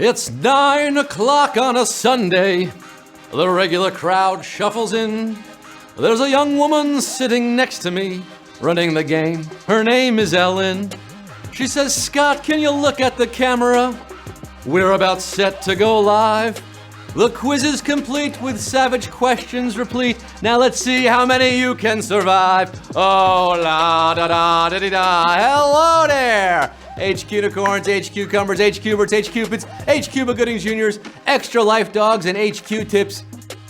It's 9 o'clock on a Sunday. The regular crowd shuffles in. There's a young woman sitting next to me, running the game. Her name is Ellen. She says, Scott, can you look at the camera? We're about set to go live. The quiz is complete with savage questions replete. Now let's see how many you can survive. Oh, la da da da da da. Hello there. H Unicorns, H Cucumbers, H Cubers, H Cupids, H Cuba Goodings Juniors, Extra Life Dogs, and H Q-Tips,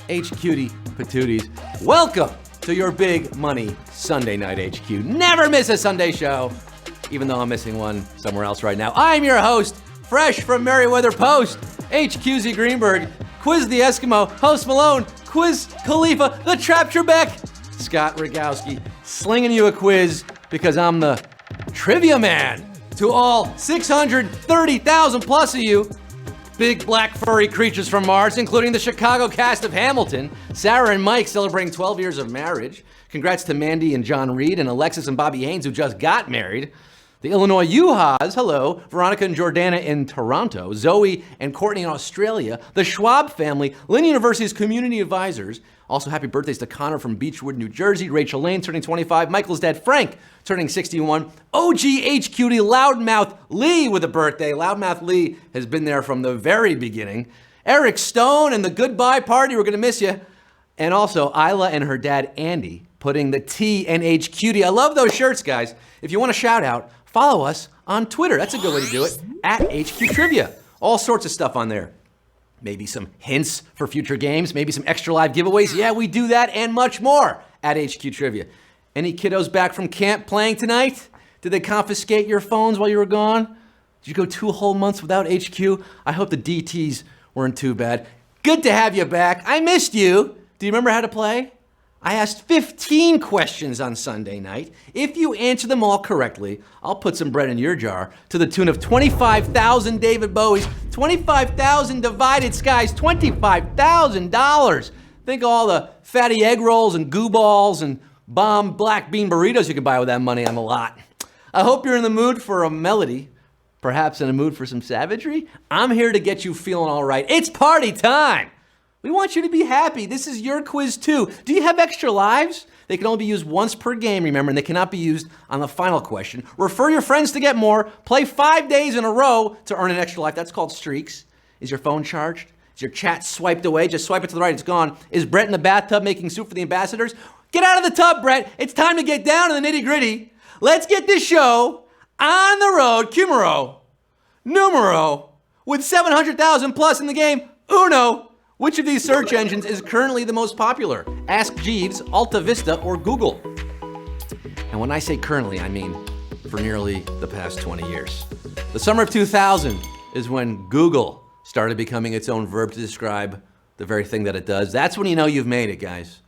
H Cutie Patooties. Welcome to your Big Money Sunday Night HQ. Never miss a Sunday show, even though I'm missing one somewhere else right now. I'm your host, fresh from Merriweather Post, HQZ Greenberg, Quiz the Eskimo, Host Malone, Quiz Khalifa, the Trap Trebek, Scott Rogowsky, slinging you a quiz because I'm the trivia man. To all 630,000 plus of you, big black furry creatures from Mars, including the Chicago cast of Hamilton, Sarah and Mike celebrating 12 years of marriage. Congrats to Mandy and John Reed and Alexis and Bobby Haynes, who just got married. The Illinois Yuhas, hello. Veronica and Jordana in Toronto. Zoe and Courtney in Australia. The Schwab family, Lynn University's community advisors. Also, happy birthdays to Connor from Beechwood, New Jersey. Rachel Lane turning 25. Michael's dad, Frank, turning 61. OGH cutie Loudmouth Lee with a birthday. Loudmouth Lee has been there from the very beginning. Eric Stone and the Goodbye Party, we're going to miss you. And also, Isla and her dad, Andy, putting the T and H cutie. I love those shirts, guys. If you want a shout out, follow us on Twitter. That's a good way to do it. At HQ Trivia. All sorts of stuff on there. Maybe some hints for future games, maybe some extra live giveaways. Yeah, we do that and much more at HQ Trivia. Any kiddos back from camp playing tonight? Did they confiscate your phones while you were gone? Did you go 2 whole months without HQ? I hope the DTs weren't too bad. Good to have you back. I missed you. Do you remember how to play? I asked 15 questions on Sunday night. If you answer them all correctly, I'll put some bread in your jar to the tune of 25,000 David Bowies, 25,000 divided skies, $25,000. Think of all the fatty egg rolls and goo balls and bomb black bean burritos you could buy with that money on the lot. I hope you're in the mood for a melody, perhaps in a mood for some savagery. I'm here to get you feeling all right. It's party time. We want you to be happy. This is your quiz too. Do you have extra lives? They can only be used once per game, remember, and they cannot be used on the final question. Refer your friends to get more. Play 5 days in a row to earn an extra life. That's called streaks. Is your phone charged? Is your chat swiped away? Just swipe it to the right, it's gone. Is Brett in the bathtub making soup for the ambassadors? Get out of the tub, Brett. It's time to get down to the nitty gritty. Let's get this show on the road. Cumero, numero, with 700,000 plus in the game, uno. Which of these search engines is currently the most popular? Ask Jeeves, Alta Vista, or Google? And when I say currently, I mean for nearly the past 20 years. The summer of 2000 is when Google started becoming its own verb to describe the very thing that it does. That's when you know you've made it, guys.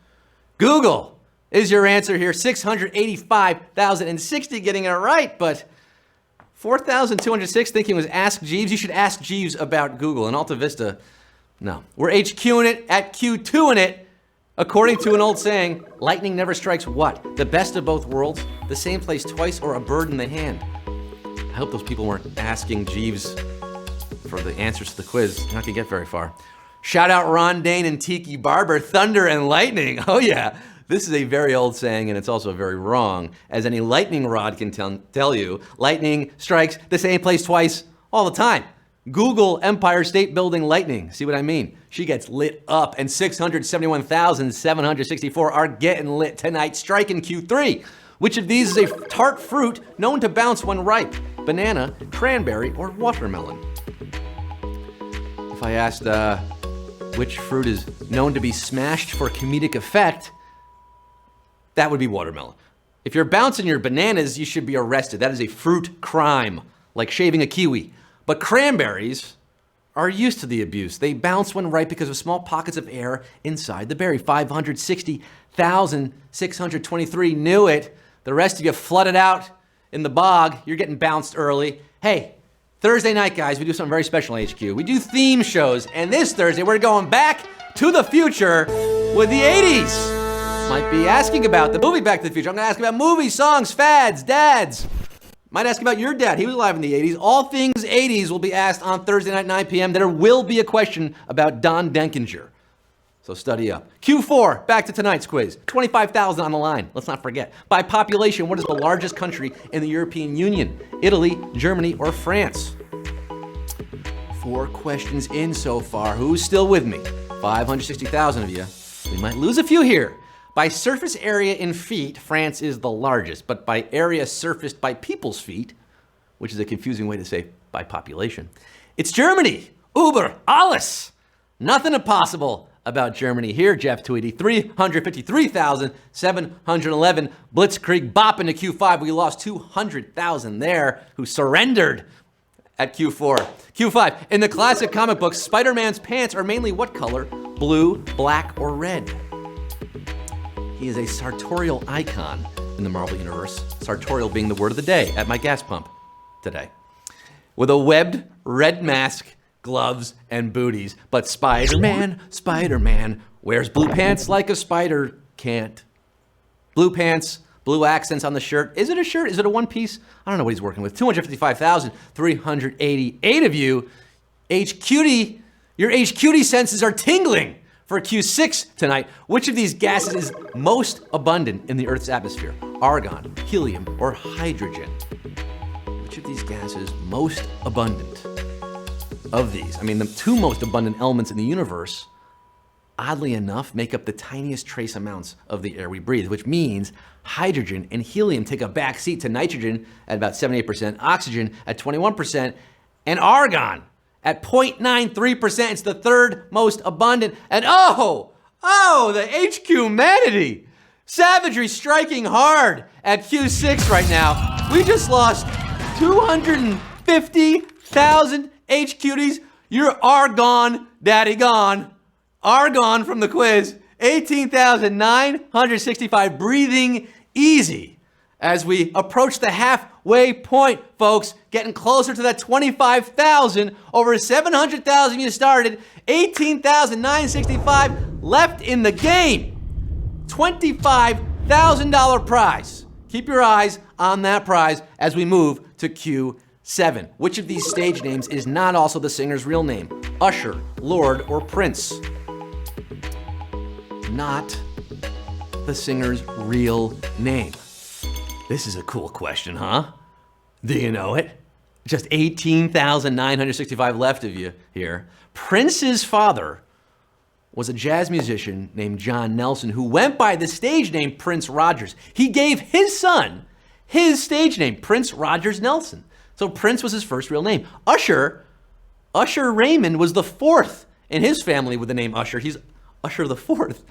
Google is your answer here. 685,060 getting it right, but 4,206 thinking was Ask Jeeves. You should ask Jeeves about Google. And Alta Vista, no. We're HQing it at Q2ing it. According to an old saying, lightning never strikes what? The best of both worlds? The same place twice or a bird in the hand? I hope those people weren't asking Jeeves for the answers to the quiz. You're not gonna get very far. Shout out Ron Dane and Tiki Barber, thunder and lightning. Oh yeah, this is a very old saying and it's also very wrong. As any lightning rod can tell you, lightning strikes the same place twice all the time. Google Empire State Building lightning. See what I mean? She gets lit up, and 671,764 are getting lit tonight, striking Q3. Which of these is a tart fruit known to bounce when ripe? Banana, cranberry, or watermelon? If I asked which fruit is known to be smashed for comedic effect, that would be watermelon. If you're bouncing your bananas, you should be arrested. That is a fruit crime, like shaving a kiwi. But cranberries are used to the abuse. They bounce when ripe because of small pockets of air inside the berry. 560,623 knew it. The rest of you flooded out in the bog. You're getting bounced early. Hey, Thursday night, guys, we do something very special on HQ. We do theme shows, and this Thursday we're going back to the future with the 80s. Might be asking about the movie Back to the Future. I'm gonna ask about movies, songs, fads, dads. Might ask about your dad. He was alive in the 80s. All things 80s will be asked on Thursday night, 9 p.m. There will be a question about Don Denkinger. So study up. Q4, back to tonight's quiz. 25,000 on the line. Let's not forget. By population, what is the largest country in the European Union? Italy, Germany, or France? 4 questions in so far. Who's still with me? 560,000 of you. We might lose a few here. By surface area in feet, France is the largest, but by area surfaced by people's feet, which is a confusing way to say by population, it's Germany. Uber, alles. Nothing impossible about Germany here, Jeff Tweedy. 353,711. Blitzkrieg bop into Q5. We lost 200,000 there who surrendered at Q4. Q5, in the classic comic books, Spider-Man's pants are mainly what color? Blue, black, or red? He is a sartorial icon in the Marvel Universe, sartorial being the word of the day at my gas pump today. With a webbed red mask, gloves, and booties. But Spider-Man wears blue pants like a spider can't. Blue pants, blue accents on the shirt. Is it a shirt? Is it a one piece? I don't know what he's working with. 255,388 of you. HQD, your HQD senses are tingling for Q6 tonight. Which of these gases is most abundant in the Earth's atmosphere? Argon, helium, or hydrogen? Which of these gases most abundant? Of these, I mean, the 2 most abundant elements in the universe, oddly enough, make up the tiniest trace amounts of the air we breathe, which means hydrogen and helium take a back seat to nitrogen at about 78%, oxygen at 21%, and argon at 0.93%. It's the 3rd most abundant. And the HQ humanity. Savagery striking hard at Q6 right now. We just lost 250,000 HQDs. You're gone, daddy gone. Gone from the quiz. 18,965. Breathing easy as we approach the halfway point, folks. Getting closer to that 25,000. Over 700,000 you started. 18,965 left in the game. $25,000 prize. Keep your eyes on that prize as we move to Q7. Which of these stage names is not also the singer's real name? Usher, Lord, or Prince? Not the singer's real name. This is a cool question, huh? Do you know it? Just 18,965 left of you here. Prince's father was a jazz musician named John Nelson who went by the stage name Prince Rogers. He gave his son his stage name, Prince Rogers Nelson. So Prince was his first real name. Usher Raymond was the 4th in his family with the name Usher. He's Usher the 4th.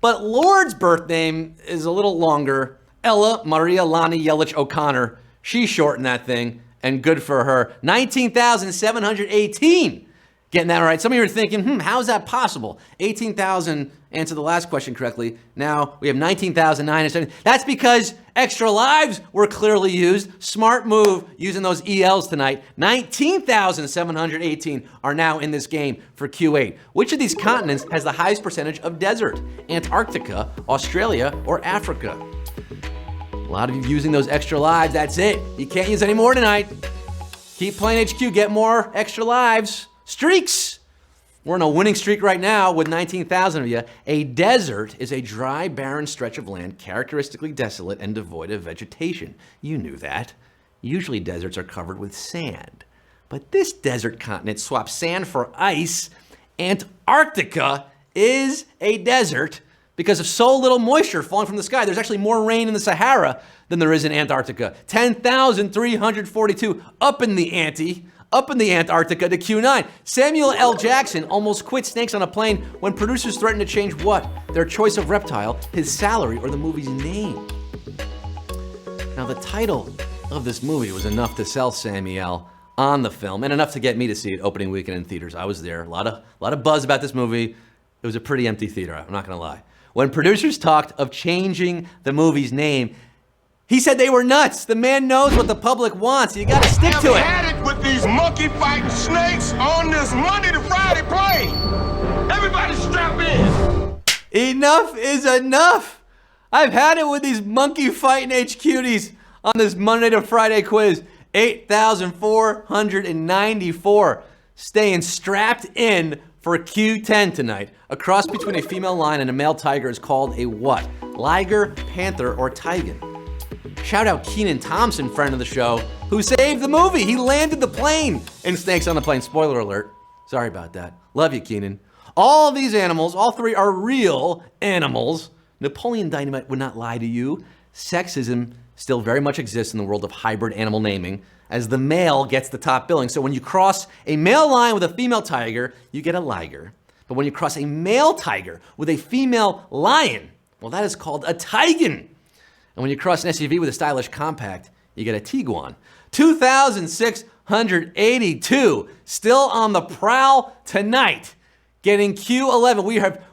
But Lord's birth name is a little longer. Ella Maria Lani Yelich O'Connor. She shortened that thing, and good for her. 19,718. Getting that right. Some of you are thinking, how is that possible? 18,000 answered the last question correctly. Now we have 19,970. That's because extra lives were clearly used. Smart move using those ELs tonight. 19,718 are now in this game for Q8. Which of these continents has the highest percentage of desert? Antarctica, Australia, or Africa? A lot of you using those extra lives. That's it. You can't use any more tonight. Keep playing HQ. Get more extra lives. Streaks. We're in a winning streak right now with 19,000 of you. A desert is a dry, barren stretch of land characteristically desolate and devoid of vegetation. You knew that. Usually deserts are covered with sand. But this desert continent swaps sand for ice. Antarctica is a desert because of so little moisture falling from the sky. There's actually more rain in the Sahara than there is in Antarctica. 10,342 up in the ante. Up in the Antarctica to Q9. Samuel L. Jackson almost quit Snakes on a Plane when producers threatened to change what? Their choice of reptile, his salary, or the movie's name. Now, the title of this movie was enough to sell Samuel on the film and enough to get me to see it opening weekend in theaters. I was there. A lot of buzz about this movie. It was a pretty empty theater, I'm not gonna lie. When producers talked of changing the movie's name, he said they were nuts. The man knows what the public wants. You gotta stick to it. I've had it with these monkey fighting snakes on this Monday to Friday plane. Everybody strap in. Enough is enough. I've had it with these monkey fighting HQDs on this Monday to Friday quiz. 8,494. Staying strapped in for Q10 tonight. A cross between a female lion and a male tiger is called a what? Liger, panther, or tiger? Shout out Kenan Thompson, friend of the show, who saved the movie. He landed the plane in Snakes on the Plane. Spoiler alert. Sorry about that. Love you, Kenan. All of these animals, all three are real animals. Napoleon Dynamite would not lie to you. Sexism still very much exists in the world of hybrid animal naming, as the male gets the top billing. So when you cross a male lion with a female tiger, you get a liger. But when you cross a male tiger with a female lion, well, that is called a tigan. And when you cross an SUV with a stylish compact, you get a Tiguan. 2,682 still on the prowl tonight, getting Q11.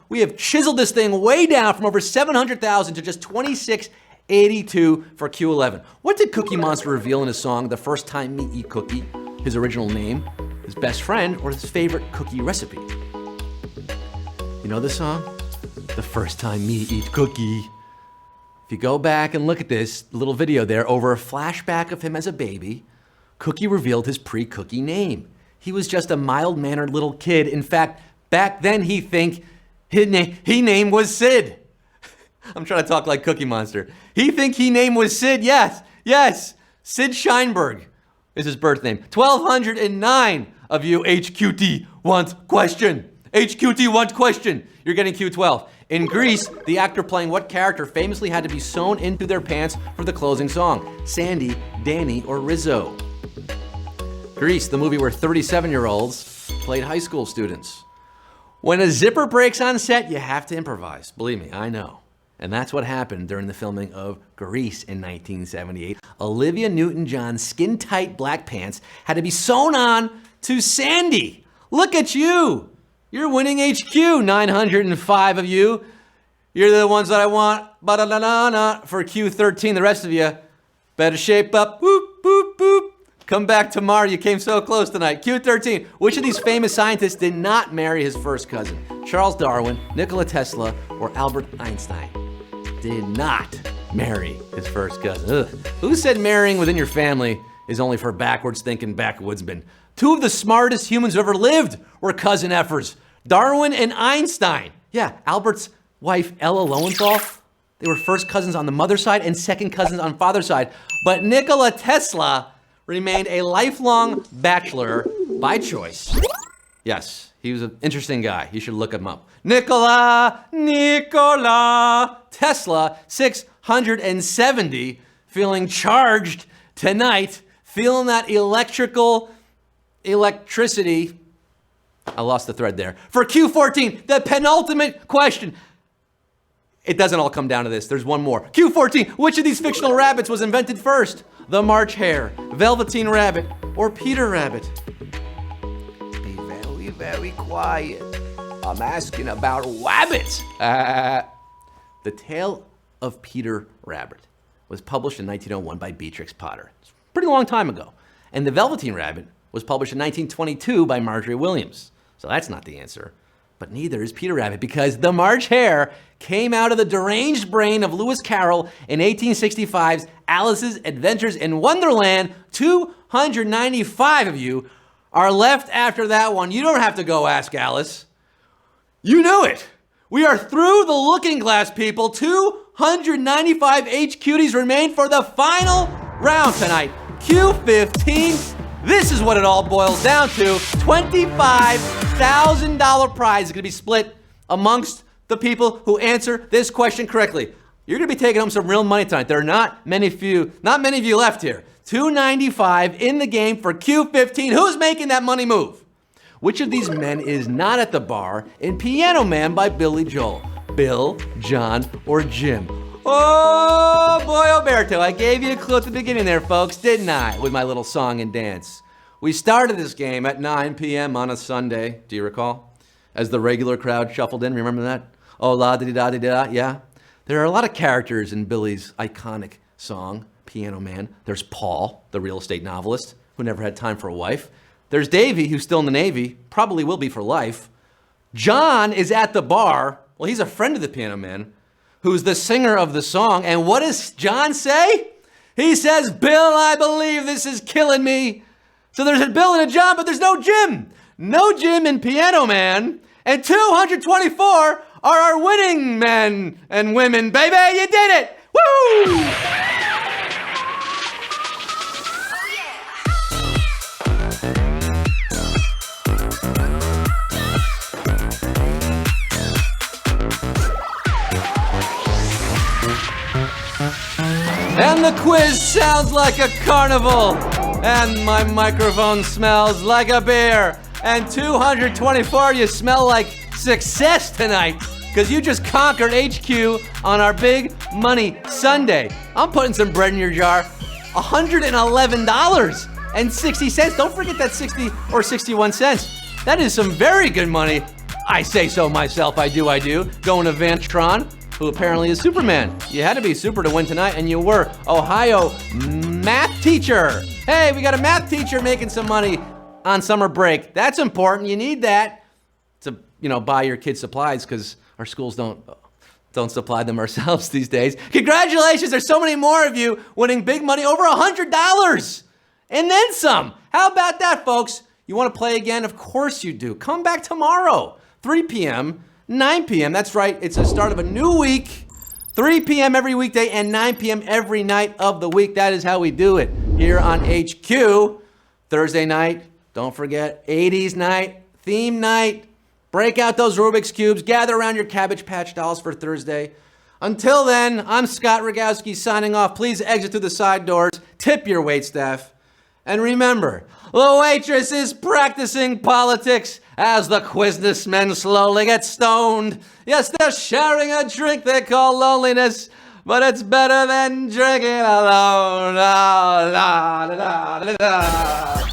We have chiseled this thing way down from over 700,000 to just 2,682 for Q11. What did Cookie Monster reveal in his song, The First Time Me Eat Cookie? His original name, his best friend, or his favorite cookie recipe? You know this song? The First Time Me Eat Cookie. If you go back and look at this little video there, over a flashback of him as a baby, Cookie revealed his pre-cookie name. He was just a mild-mannered little kid. In fact, back then he name was Sid. I'm trying to talk like Cookie Monster. He name was Sid, yes. Sid Sheinberg is his birth name. 1,209 of you HQT want question. HQT want question. You're getting Q12. In Grease, the actor playing what character famously had to be sewn into their pants for the closing song? Sandy, Danny, or Rizzo? Grease, the movie where 37-year-olds played high school students. When a zipper breaks on set, you have to improvise. Believe me, I know. And that's what happened during the filming of Grease in 1978. Olivia Newton-John's skin-tight black pants had to be sewn on to Sandy. Look at you. You're winning HQ, 905 of you. You're the ones that I want, ba-da-da-da-da, for Q13. The rest of you better shape up, boop, boop, boop. Come back tomorrow, you came so close tonight. Q13, which of these famous scientists did not marry his first cousin? Charles Darwin, Nikola Tesla, or Albert Einstein? Did not marry his first cousin. Ugh. Who said marrying within your family is only for backwards thinking backwoodsmen? Two of the smartest humans who ever lived were cousin effers, Darwin and Einstein. Yeah, Albert's wife, Ella Lowenthal, they were first cousins on the mother's side and second cousins on father's side. But Nikola Tesla remained a lifelong bachelor by choice. Yes, he was an interesting guy. You should look him up. Nikola Tesla, 670, feeling charged tonight, feeling that electricity. I lost the thread there. For Q14, the penultimate question. It doesn't all come down to this. There's one more. Q14, which of these fictional rabbits was invented first? The March Hare, Velveteen Rabbit, or Peter Rabbit? Be very, very quiet. I'm asking about rabbits. The Tale of Peter Rabbit was published in 1901 by Beatrix Potter. It's a pretty long time ago. And The Velveteen Rabbit was published in 1922 by Marjorie Williams. So that's not the answer. But neither is Peter Rabbit, because the March Hare came out of the deranged brain of Lewis Carroll in 1865's Alice's Adventures in Wonderland. 295 of you are left after that one. You don't have to go ask Alice. You knew it. We are through the looking glass, people. 295 HQTs remain for the final round tonight. Q15. This is what it all boils down to. $25,000 prize is going to be split amongst the people who answer this question correctly. You're going to be taking home some real money tonight. There are not many of you left here. $295 in the game for Q15. Who's making that money move? Which of these men is not at the bar in Piano Man by Billy Joel? Bill, John, or Jim? Oh boy, Alberto, I gave you a clue at the beginning there, folks, didn't I? With my little song and dance. We started this game at 9 p.m. on a Sunday, do you recall? As the regular crowd shuffled in, remember that? Oh, la-di-da-di-da, yeah? There are a lot of characters in Billy's iconic song, Piano Man. There's Paul, the real estate novelist, who never had time for a wife. There's Davy, who's still in the Navy, probably will be for life. John is at the bar. Well, he's a friend of the Piano Man, who's the singer of the song. And what does John say? He says, Bill, I believe this is killing me. So there's a Bill and a John, but there's no Jim. No Jim in Piano Man. And 224 are our winning men and women. Baby, you did it! Woo! And the quiz sounds like a carnival. And my microphone smells like a beer. And 224, you smell like success tonight. Because you just conquered HQ on our big money Sunday. I'm putting some bread in your jar. $111.60. Don't forget that 60 or 61 cents. That is some very good money. I say so myself, I do. Going to Vantron, who apparently is Superman. You had to be super to win tonight, and you were. Ohio math teacher. Hey, we got a math teacher making some money on summer break. That's important. You need that to, buy your kids supplies, because our schools don't supply them ourselves these days. Congratulations, there's so many more of you winning big money, over $100 and then some. How about that, folks? You want to play again? Of course you do. Come back tomorrow, 3 p.m., 9 p.m. That's right, it's the start of a new week. 3 p.m. every weekday and 9 p.m. every night of the week. That is how we do it here on HQ. Thursday night, don't forget, 80s night, theme night. Break out those Rubik's Cubes. Gather around your Cabbage Patch dolls for Thursday. Until then, I'm Scott Rogowsky signing off. Please exit through the side doors. Tip your waitstaff. And remember, the waitress is practicing politics as the quiznessmen slowly get stoned. Yes, they're sharing a drink they call loneliness, but it's better than drinking alone. La, la, la, la, la.